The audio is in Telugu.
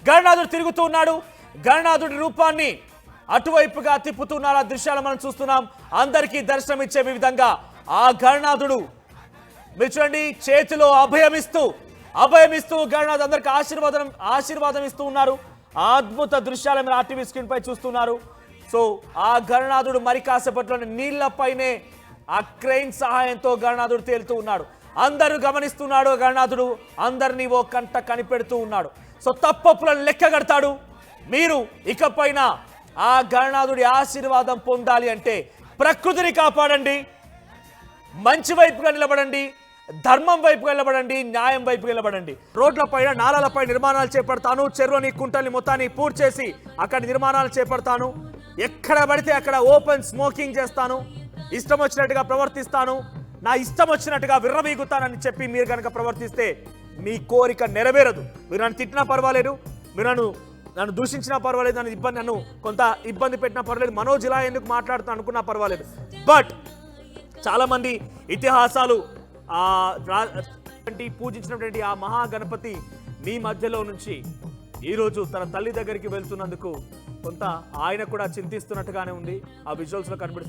గణనాథుడు తిరుగుతూ ఉన్నాడు. గణనాథుడి రూపాన్ని అటువైపుగా తిప్పుతున్నారు. ఆ దృశ్యాలు మనం చూస్తున్నాం. అందరికీ దర్శనం ఇచ్చే విధంగా ఆ గణనాథుడు మీరు చూడండి, చేతిలో అభయమిస్తూ గణనాథ్ అందరికి ఆశీర్వాదం ఇస్తూ ఉన్నారు. ఆ అద్భుత దృశ్యాలు మీరు ఆర్టీవీ స్క్రీన్ పై చూస్తున్నారు. సో ఆ గణనాథుడు మరి కాసేపట్లోనే నీళ్లపైనే ఆ క్రెయిన్ సహాయంతో గణనాథుడు తేలుతూ ఉన్నాడు. అందరూ గమనిస్తున్నాడు. గణనాథుడు అందరినీ ఓ కంట కనిపెడుతూ ఉన్నాడు. సో తప్పప్పులను లెక్క కడతాడు. మీరు ఇకపైన ఆ గణనాథుడి ఆశీర్వాదం పొందాలి అంటే ప్రకృతిని కాపాడండి, మంచి వైపుగా నిలబడండి, ధర్మం వైపుగా నిలబడండి, న్యాయం వైపుగా నిలబడండి. రోడ్లపైన నాలాలపై నిర్మాణాలు చేపడతాను, చెరువుని కుంటల్ని మొత్తాన్ని పూర్తి చేసి అక్కడ నిర్మాణాలు చేపడతాను, ఎక్కడ పడితే అక్కడ ఓపెన్ స్మోకింగ్ చేస్తాను, ఇష్టం వచ్చినట్టుగా ప్రవర్తిస్తాను, నా ఇష్టం వచ్చినట్టుగా విర్రవీగుతానని చెప్పి మీరు కనుక ప్రవర్తిస్తే మీ కోరిక నెరవేరదు. మీరు నన్ను తిట్టినా పర్వాలేదు, మీరు నన్ను దూషించినా పర్వాలేదు, నన్ను కొంత ఇబ్బంది పెట్టినా పర్వాలేదు, మనోజ్ ఇలా ఎందుకు మాట్లాడుతూ అనుకున్నా పర్వాలేదు. బట్ చాలామంది ఇతిహాసాలు పూజించినటువంటి ఆ మహాగణపతి మీ మధ్యలో నుంచి ఈరోజు తన తల్లి దగ్గరికి వెళ్తున్నందుకు కొంత ఆయన కూడా చింతిస్తున్నట్టుగానే ఉంది. ఆ విజువల్స్లో కనిపిస్తుంది.